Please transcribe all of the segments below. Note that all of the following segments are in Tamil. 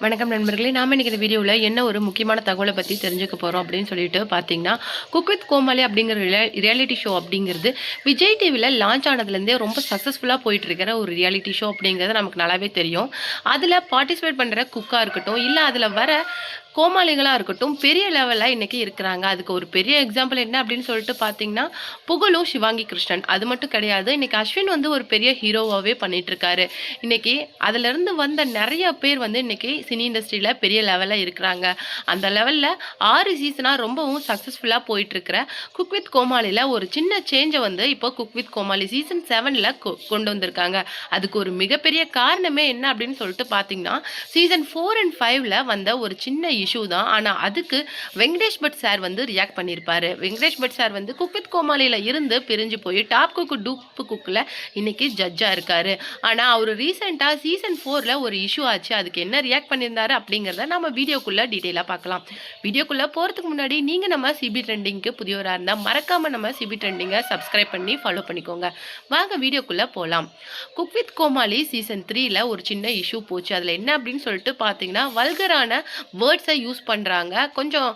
வணக்கம் நண்பர்களே. நாம இன்னைக்கு இந்த வீடியோவில் என்ன ஒரு முக்கியமான தகவலை பற்றி தெரிஞ்சுக்க போகிறோம் அப்படின்னு சொல்லிட்டு பார்த்தீங்கன்னா, குக் வித் கோமாளி அப்படிங்கிற ரியாலிட்டி ஷோ அப்படிங்கிறது விஜய் டிவியில் லான்ச் ஆனதுலேருந்தே ரொம்ப சக்ஸஸ்ஃபுல்லாக போயிட்டு இருக்கிற ஒரு ரியாலிட்டி ஷோ அப்படிங்கிறது நமக்கு நல்லாவே தெரியும். அதில் பார்ட்டிசிபேட் பண்ணுற குக்காக இருக்கட்டும், இல்லை அதில் வர கோமாளிகளாக இருக்கட்டும், பெரிய லெவலில் இன்றைக்கி இருக்கிறாங்க. அதுக்கு ஒரு பெரிய எக்ஸாம்பிள் என்ன அப்படின்னு சொல்லிட்டு பார்த்தீங்கன்னா, புகழும் சிவாங்கி கிருஷ்ணன். அது மட்டும் கிடையாது, இன்றைக்கி அஸ்வின் வந்து ஒரு பெரிய ஹீரோவாகவே பண்ணிகிட்ருக்காரு. இன்றைக்கி அதிலிருந்து வந்த நிறைய பேர் வந்து இன்றைக்கி சினி இண்டஸ்ட்ரியில் பெரிய லெவலில் இருக்கிறாங்க. அந்த லெவலில் 6 சீசனாக ரொம்பவும் சக்ஸஸ்ஃபுல்லாக போயிட்டுருக்கிற குக் வித் கோமாளியில் ஒரு சின்ன சேஞ்சை வந்து இப்போ குக் வித் கோமாளி சீசன் 7ல் கொண்டு வந்திருக்காங்க. அதுக்கு ஒரு மிகப்பெரிய காரணமே என்ன அப்படின்னு சொல்லிட்டு பார்த்தீங்கன்னா, சீசன் 4 and 5ல் வந்த ஒரு சின்ன இஷ்யூ தான். ஆனால் அதுக்கு வெங்கடேஷ் பட் சார் வந்து ரியாக்ட் பண்ணியிருப்பாரு. வெங்கடேஷ் பட் சார் வந்து குக் வித் கோமாளியில் இருந்து பிரிஞ்சு போய் டாப் குக்கு டூப்பு குக்கில் இன்னைக்கு ஜட்ஜாக இருக்காரு. ஆனால் அவர் ரீசெண்டாக சீசன் 4ல் ஒரு இஷ்யூ ஆச்சு. அதுக்கு என்ன ரியாக்ட் பண்ணியிருந்தாரு அப்படிங்கிறத நம்ம வீடியோக்குள்ளே டீட்டெயிலாக பார்க்கலாம். வீடியோக்குள்ளே போகிறதுக்கு முன்னாடி நீங்கள் நம்ம சிபி ட்ரெண்டிங்க்கு புதியவராக இருந்தால் மறக்காமல் நம்ம சிபி ட்ரெண்டிங்கை சப்ஸ்கிரைப் பண்ணி ஃபாலோ பண்ணிக்கோங்க. வாங்க வீடியோக்குள்ளே போகலாம். குக் வித் கோமாளி சீசன் 3ல் ஒரு சின்ன இஷ்யூ போச்சு. அதில் என்ன அப்படின்னு சொல்லிட்டு பார்த்தீங்கன்னா, வல்கரான வேர்ட்ஸை யூஸ் பண்ணுறாங்க. கொஞ்சம்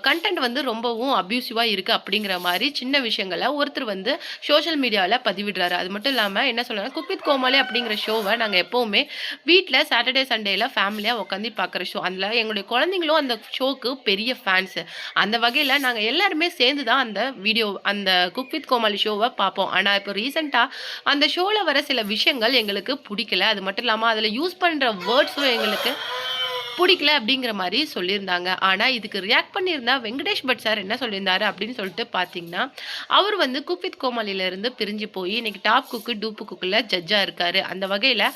கண்டென்ட் வந்து ரொம்பவும் அப்யூசிவாக இருக்குது அப்படிங்கிற மாதிரி சின்ன விஷயங்களை ஒருத்தர் வந்து சோஷியல் மீடியாவில் பதிவிடுறாரு. அது மட்டும் இல்லாமல் என்ன சொல்கிறாங்க, குக் வித் கோமாளி அப்படிங்கிற ஷோவை நாங்கள் எப்போவுமே வீட்டில் சாட்டர்டே சண்டேயில் ஃபேமிலியாக உட்காந்து பார்க்குற ஷோ. அதில் எங்களுடைய குழந்தைங்களும் அந்த ஷோக்கு பெரிய ஃபேன்ஸு. அந்த வகையில் நாங்கள் எல்லாருமே சேர்ந்து தான் அந்த குக் வித் கோமாளி ஷோவை பார்ப்போம். ஆனால் இப்போ ரீசெண்டாக அந்த ஷோவில் வர சில விஷயங்கள் எங்களுக்கு பிடிக்கல. அது மட்டும் இல்லாமல் அதில் யூஸ் பண்ணுற வேர்ட்ஸும் எங்களுக்கு பிடிக்கல அப்படிங்கிற மாதிரி சொல்லியிருந்தாங்க. ஆனால் இதுக்கு ரியாக்ட் பண்ணியிருந்தா வெங்கடேஷ் பட் சார் என்ன சொல்லியிருந்தாரு அப்படின்னு சொல்லிட்டு பார்த்தீங்கன்னா, அவர் வந்து குக் வித் கோமாளியிலேருந்து பிரிஞ்சு போய் இன்னைக்கு டாப் குக்கு டூப்பு குக்கில் ஜட்ஜாக இருக்காரு. அந்த வகையில்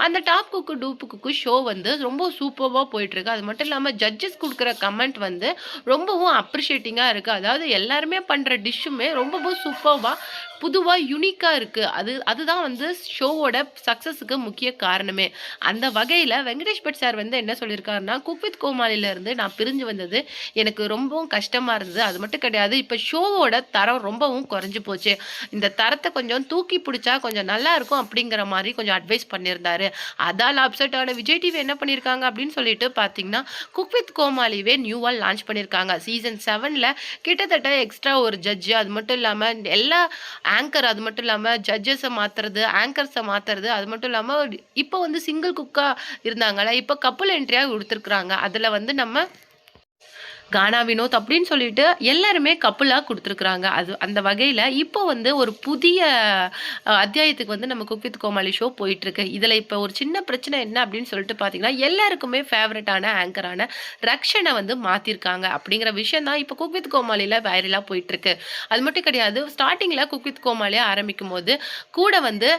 அந்த டாப் குக்கு டூப்பு குக்கு ஷோ வந்து ரொம்ப சூப்பராக போயிட்டுருக்கு. அது மட்டும் இல்லாமல் ஜட்ஜஸ் கொடுக்குற கமெண்ட் வந்து ரொம்பவும் அப்ரிஷியேட்டிங்காக இருக்குது. அதாவது எல்லாருமே பண்ணுற டிஷ்ஷுமே ரொம்பவும் சூப்பராக புதுவாக யுனிக்காக இருக்குது. அதுதான் வந்து ஷோவோட சக்ஸஸுக்கு முக்கிய காரணமே. அந்த வகையில் வெங்கடேஷ் பட் சார் வந்து என்ன சொல்லியிருக்காருன்னா, குக் வித் கோமாளியிலேருந்து நான் பிரிஞ்சு வந்தது எனக்கு ரொம்பவும் கஷ்டமாக இருந்தது. அது மட்டும் கிடையாது, இப்போ ஷோவோட தரம் ரொம்பவும் குறைஞ்சி போச்சு. இந்த தரத்தை கொஞ்சம் தூக்கி பிடிச்சா கொஞ்சம் நல்லா இருக்கும் அப்படிங்கிற மாதிரி கொஞ்சம் அட்வைஸ் பண்ணியிருந்தாரு. அதால் அப்செட் ஆன விஜய் டிவி என்ன பண்ணியிருக்காங்க அப்படின்னு சொல்லிட்டு பார்த்தீங்கன்னா, குக் வித் கோமாளிவே நியூவாக லான்ச் பண்ணியிருக்காங்க. சீசன் 7ல் கிட்டத்தட்ட எக்ஸ்ட்ரா ஒரு ஜட்ஜு, அது மட்டும் இல்லாமல் எல்லா ஆங்கர், அது மட்டும் இல்லாமல் ஜட்ஜஸை மாற்றுறது, ஆங்கர்ஸை மாற்றுறது, அது மட்டும் இல்லாமல் இப்போ வந்து சிங்கிள் குக்காக இருந்தாங்களே, இப்போ கப்புள் என்ட்ரியாக கொடுத்துருக்குறாங்க. அதில் வந்து நம்ம கானா வினோத் அப்படின்னு சொல்லிட்டு எல்லாருமே கப்புலாக கொடுத்துருக்குறாங்க. அந்த வகையில் இப்போ வந்து ஒரு புதிய அத்தியாயத்துக்கு வந்து நம்ம குக் வித் கோமாளி ஷோ போயிட்டுருக்கு. இதில் இப்போ ஒரு சின்ன பிரச்சனை என்ன அப்படின்னு சொல்லிட்டு பார்த்தீங்கன்னா, எல்லாருக்குமே ஃபேவரட்டான ஆங்கரான ரக்ஷனை வந்து மாற்றிருக்காங்க அப்படிங்கிற விஷயம் தான் இப்போ குக் வித் கோமாளியில் வைரலாக போயிட்டுருக்கு. அது மட்டும் கிடையாது, ஸ்டார்டிங்கில் குக் வித் கோமாளியை ஆரம்பிக்கும் போது கூட வந்து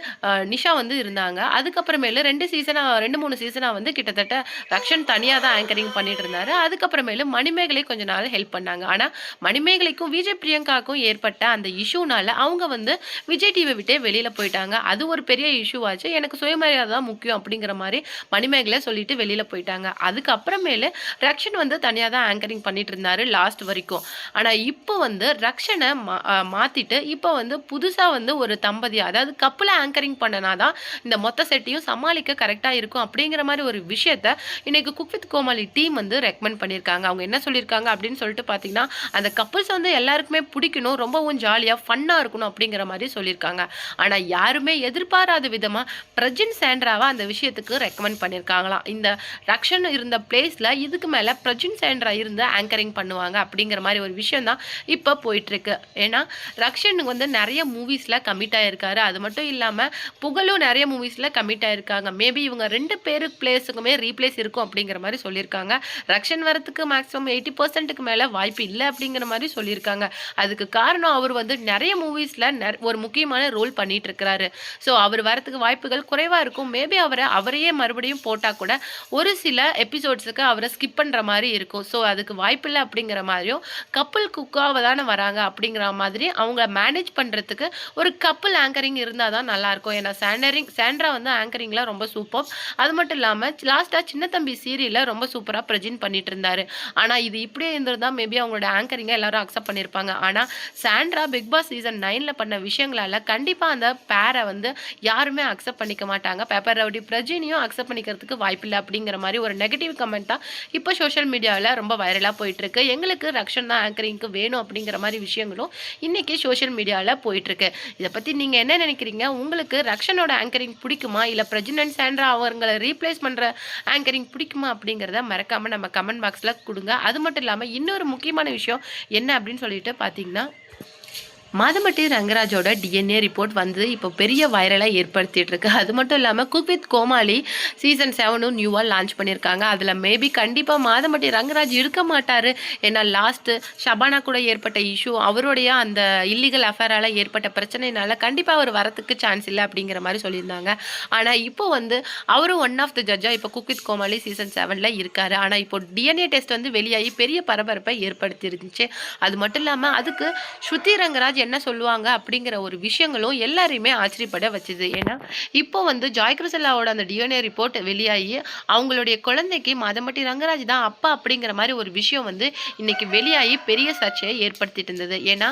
நிஷா வந்து இருந்தாங்க. அதுக்கப்புறமேலு 2-3 சீசனாக வந்து கிட்டத்தட்ட ரக்ஷன் தனியாக தான் ஆங்கரிங் பண்ணிட்டு இருந்தாரு. அதுக்கப்புறமேலு மணிமேகலை கொஞ்ச நாள் ஹெல்ப் பண்ணாங்க. ஆனால் மணிமேகலைக்கும் விஜய் பிரியங்காக்கும் ஏற்பட்ட அந்த இஷ்யூனால அவங்க வந்து விஜய் டிவி விட்டே வெளியில் போயிட்டாங்க. அது ஒரு பெரிய இஷ்யூ ஆச்சு. எனக்கு சுயமரியாதை தான் முக்கியம் அப்படிங்கிற மாதிரி மணிமேகலை சொல்லிட்டு வெளியில் போயிட்டாங்க. அதுக்கப்புறமேலு ரக்ஷன் வந்து தனியாக தான் ஆங்கரிங் பண்ணிட்டு இருந்தாரு லாஸ்ட் வரைக்கும். ஆனால் இப்போ வந்து ரக்ஷனை மாற்றிட்டு இப்போ வந்து புதுசாக வந்து ஒரு தம்பதியாக, அதாவது கப்பில் ஆங்கரிங் பண்ணனாதான் இந்த மொத்த செட்டையும் சமாளிக்க கரெக்டாக இருக்கும் அப்படிங்கிற மாதிரி ஒரு விஷயத்த இன்னைக்கு குக் வித் கோமாளி டீம் வந்து ரெக்கமெண்ட் பண்ணியிருக்காங்க. அவங்க என்ன சொல்லியிருக்காங்க அப்படின்னு சொல்லிட்டு பார்த்தீங்கன்னா, அந்த கப்புள்ஸ் வந்து எல்லாருக்குமே பிடிக்கணும், ரொம்பவும் ஜாலியாக ஃபன்னாக இருக்கணும் அப்படிங்கிற மாதிரி சொல்லியிருக்காங்க. ஆனால் யாருமே எதிர்பாராத விதமாக பிரஜின் சாண்ட்ராவை அந்த விஷயத்துக்கு ரெக்கமெண்ட் பண்ணியிருக்காங்களாம். இந்த ரக்ஷன் இருந்த பிளேஸில் இதுக்கு மேலே பிரஜின் சாண்ட்ரா இருந்து ஆங்கரிங் பண்ணுவாங்க அப்படிங்கிற மாதிரி ஒரு விஷயம் தான் இப்போ போயிட்டுருக்கு. ஏன்னா ரக்ஷனுக்கு வந்து நிறைய மூவிஸில் கமிட் ஆகிருக்காரு. அது மட்டும் இல்லாமல் புகழும் நிறைய மூவிஸில் கமிட் ஆகிருக்காங்க. மேபி இவங்க 2 பேரு பிளேஸுக்குமே ரீப்ளேஸ் இருக்கும் அப்படிங்கிற மாதிரி சொல்லியிருக்காங்க. ரக்ஷன் வரத்துக்கு மேக்ஸிமம் 80% மேலே வாய்ப்பு இல்லை அப்படிங்கிற மாதிரி சொல்லியிருக்காங்க. அதுக்கு காரணம் அவர் வந்து நிறைய மூவிஸில் ஒரு முக்கியமான ரோல் பண்ணிட்டு இருக்கிறாரு. ஸோ அவர் வரத்துக்கு வாய்ப்புகள் குறைவாக இருக்கும். மேபி அவரையே மறுபடியும் போட்டால் கூட ஒரு சில எபிசோட்ஸுக்கு அவரை ஸ்கிப் பண்ணுற மாதிரி இருக்கும். ஸோ அதுக்கு வாய்ப்பில்லை அப்படிங்கிற மாதிரியும், கப்புள் குக்காக தானே வராங்க அப்படிங்கிற மாதிரி அவங்க மேனேஜ் பண்ணுறதுக்கு ஒரு கப்புள் ஆங்கரிங் இருந்தால் தான் நல்லாயிருக்கும். ஏன்னா சாண்ட்ரா வந்து ஆங்கரிங்கில் ரொம்ப சூப்பர். அது மட்டும் இல்லாமல் லாஸ்ட்டாக சின்ன தம்பி சீரியலில் ரொம்ப சூப்பராக ப்ரெசென்ட் பண்ணிட்டு இருந்தாரு. ஆனால் இது இப்படியே இருந்திருந்தா மேபி அவங்களோட ஆங்கரிங்க எல்லாரும் அக்செப்ட் பண்ணியிருப்பாங்க. ஆனா சாண்ட்ரா பிக் பாஸ் சீசன் 9ல பண்ண விஷயங்களால கண்டிப்பா அந்த பேரை வந்து யாருமே அக்செப்ட் பண்ணிக்க மாட்டாங்க. பெப்பர் ரவுடி பிரஜினியும் அக்செப்ட் பண்ணிக்கிறதுக்கு வாய்ப்பில்ல அப்படிங்கிற மாதிரி ஒரு நெகட்டிவ் கமெண்ட்டா இப்போ சோஷியல் மீடியாவில் ரொம்ப வைரலாக போயிட்டு இருக்கு. எங்களுக்கு ரக்ஷன் தான் ஆங்கரிங்க்கு வேணும் அப்படிங்கிற மாதிரி விஷயங்களும் இன்னைக்கு சோஷியல் மீடியாவில் போயிட்டு இருக்கு. இதை பத்தி நீங்க என்ன நினைக்கிறீங்க? உங்களுக்கு ரக்ஷனோட ஆங்கரிங் பிடிக்குமா, இல்ல பிரஜினன் சாண்ட்ரா அவங்களை ரீப்ளேஸ் பண்ற ஆங்கரிங் பிடிக்குமா அப்படிங்கிறத மறக்காம நம்ம கமெண்ட் பாக்ஸ்ல கொடுங்க. அது மட்டும் இல்லாம இன்னொரு முக்கியமான விஷயம் என்ன அப்படின்னு சொல்லிட்டு பாத்தீங்கன்னா, மாதம்பட்டி ரங்கராஜோட டிஎன்ஏ ரிப்போர்ட் வந்து இப்போ பெரிய வைரலாக ஏற்படுத்திட்டு இருக்கு. அது மட்டும் இல்லாமல் குக் வித் கோமாளி சீசன் 7ம் நியூவாக லான்ச் பண்ணியிருக்காங்க. அதில் மேபி கண்டிப்பாக மாதம்பட்டி ரங்கராஜ் இருக்க மாட்டார். ஏன்னா லாஸ்ட்டு ஷபானா கூட ஏற்பட்ட இஷ்யூ, அவருடைய அந்த இல்லீகல் அஃபேரால் ஏற்பட்ட பிரச்சனைனால கண்டிப்பாக அவர் வரத்துக்கு சான்ஸ் இல்லை அப்படிங்கிற மாதிரி சொல்லியிருந்தாங்க. ஆனால் இப்போ வந்து அவரும் ஒன் ஆஃப் த ஜட்ஜாக இப்போ குக் வித் கோமாளி சீசன் 7ல் இருக்காரு. ஆனால் இப்போ டிஎன்ஏ டெஸ்ட் வந்து வெளியாகி பெரிய பரபரப்பை ஏற்படுத்தி இருந்துச்சு. அது மட்டும் இல்லாமல் அதுக்கு ஸ்ருதி ரங்கராஜ் என்ன சொல்லுவாங்க அப்படிங்கிற ஒரு விஷயங்களும் எல்லாரையுமே ஆச்சரியப்பட வச்சுது. ஏன்னா இப்போ வந்து ஜாய் கிருஷ்ணாவோட அந்த டிஎன்ஏ ரிப்போர்ட் வெளியாகி அவங்களுடைய குழந்தைக்கு மாதம்பட்டி ரங்கராஜ் தான் அப்பா அப்படிங்கிற மாதிரி ஒரு விஷயம் வந்து இன்னைக்கு வெளியாகி பெரிய சர்ச்சையை ஏற்படுத்திட்டு இருந்தது. ஏன்னா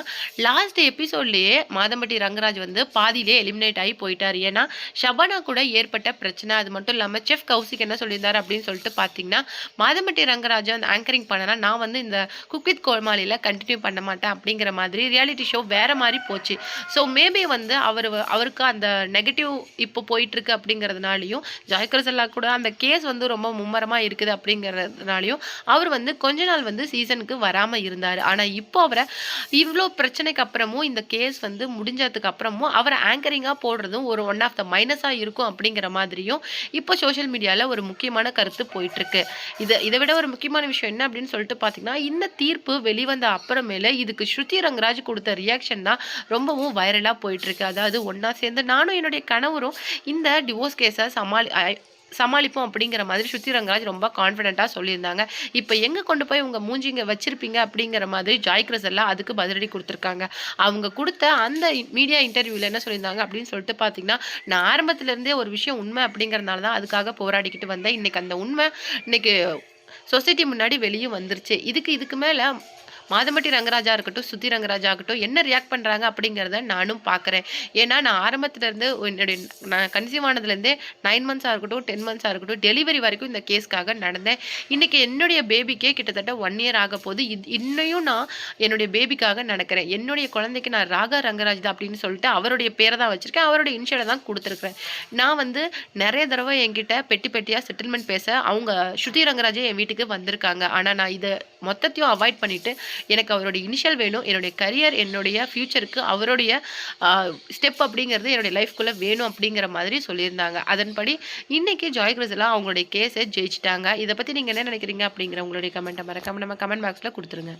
லாஸ்ட் எபிசோட்லயே மாதம்பட்டி ரங்கராஜ் வந்து பாதியிலே எலிமினேட் ஆகி போயிட்டார். ஏன்னா ஷபானா கூட ஏற்பட்ட பிரச்சனை. அது மட்டும் இல்லாமல் செஃப் கௌசிக் என்ன சொல்லியிருந்தாரு அப்படின்னு சொல்லிட்டு பார்த்தீங்கன்னா, மாதம்பட்டி ரங்கராஜ் அந்த ஆங்கரிங் பண்ணனா நான் வந்து இந்த குக் வித் கோமாளியில் கண்டினியூ பண்ண மாட்டேன் அப்படிங்கிற மாதிரி ரியாலிட்டி ஷோ வேற மாதிரி போச்சு. ஸோ மேபி வந்து அவருக்கு அந்த நெகட்டிவ் இப்போ போயிட்டு இருக்கு அப்படிங்கிறதுனாலையும், ஜாய்கிருஷ்ணா கூட அந்த கேஸ் வந்து ரொம்ப மும்மரமாக இருக்குது அப்படிங்கிறதுனாலையும் அவர் வந்து கொஞ்ச நாள் வந்து சீசனுக்கு வராமல் இருந்தார். ஆனால் இப்போ அவரை இவ்வளோ பிரச்சனைக்கு அப்புறமும் இந்த கேஸ் வந்து முடிஞ்சதுக்கு அப்புறமும் அவரை ஆங்கரிங்காக போடுறதும் ஒரு ஒன் ஆஃப் த மைனஸாக இருக்கும் அப்படிங்கிற மாதிரியும் இப்போ சோஷியல் மீடியாவில் ஒரு முக்கியமான கருத்து போயிட்டு இருக்கு. இதை விட ஒரு முக்கியமான விஷயம் என்ன அப்படின்னு சொல்லிட்டு பார்த்தீங்கன்னா, இந்த தீர்ப்பு வெளிவந்த அப்புறமேல இதுக்கு ஸ்ருதி ரங்கராஜ் கொடுத்த ரியாக்ஷன் தான் ரொம்பவும் வைரலாக போயிட்டு இருக்கு. அதாவது ஒன்னா சேர்ந்து நானும் என்னுடைய கணவரும் இந்த டிவோர்ஸ் கேஸை சமாளிப்போம் அப்படிங்கிற மாதிரி ஸ்ருதி ரங்கராஜ் ரொம்ப கான்ஃபிடென்ட்டாக சொல்லியிருந்தாங்க. இப்போ எங்கே கொண்டு போய் உங்கள் மூஞ்சிங்க வச்சிருப்பீங்க அப்படிங்கிற மாதிரி ஜாய் கிருஷ்ணா அதுக்கு பதிலடி கொடுத்துருக்காங்க. அவங்க கொடுத்த அந்த மீடியா இன்டர்வியூவில் என்ன சொல்லியிருந்தாங்க அப்படின்னு சொல்லிட்டு பார்த்தீங்கன்னா, நான் ஆரம்பத்துலேருந்தே ஒரு விஷயம் உண்மை அப்படிங்கிறதுனால தான் அதுக்காக போராடிக்கிட்டு வந்தேன். இன்னைக்கு அந்த உண்மை இன்னைக்கு சொசைட்டி முன்னாடி வெளியும் வந்துருச்சு. இதுக்கு மேலே மாதம்பட்டி ரங்கராஜா இருக்கட்டும், ஸ்ருதி ரங்கராஜா ஆகட்டும் என்ன ரியாக்ட் பண்ணுறாங்க அப்படிங்கிறத நானும் பார்க்குறேன். ஏன்னா நான் ஆரம்பத்துலேருந்து நான் கன்சீவ் ஆனதுலேருந்தே 9 மந்த்ஸாக இருக்கட்டும் 10 மந்த்ஸாக இருக்கட்டும் டெலிவரி வரைக்கும் இந்த கேஸ்க்காக நடந்தேன். இன்றைக்கி என்னுடைய பேபிக்கே கிட்டத்தட்ட 1 இயர் ஆக போகுது. இன்னையும் நான் என்னுடைய பேபிக்காக நடக்கிறேன். என்னுடைய குழந்தைக்கு நான் ராகா ரங்கராஜ் தான் அப்படின்னு சொல்லிட்டு அவருடைய பேரை தான் வச்சுருக்கேன், அவருடைய இனிஷியலை தான் கொடுத்துருக்குறேன். நான் வந்து நிறைய தடவை என்கிட்ட பெட்டியாக செட்டில்மெண்ட் பேச அவங்க ஸ்ருதி ரங்கராஜே என் வீட்டுக்கு வந்திருக்காங்க. ஆனால் நான் இதை மொத்தத்தையும் அவாய்ட் பண்ணிவிட்டு எனக்கு அவருடைய இனிஷியல் வேணும், என்னுடைய கரியர் என்னுடைய ஃபியூச்சருக்கு அவருடைய ஸ்டெப் அப்படிங்கிறது என்னுடைய லைஃப்குள்ளே வேணும் அப்படிங்கிற மாதிரி சொல்லியிருந்தாங்க. அதன்படி இன்னைக்கு ஜாய் கிருஷ்ணா அவங்களுடைய கேஸை ஜெயிச்சிட்டாங்க. இதை பற்றி நீங்கள் என்ன நினைக்கிறீங்க அப்படிங்கிற உங்களுடைய கமெண்ட்டை மறக்காம நம்ம கமெண்ட் பாக்ஸில் கொடுத்துருங்க.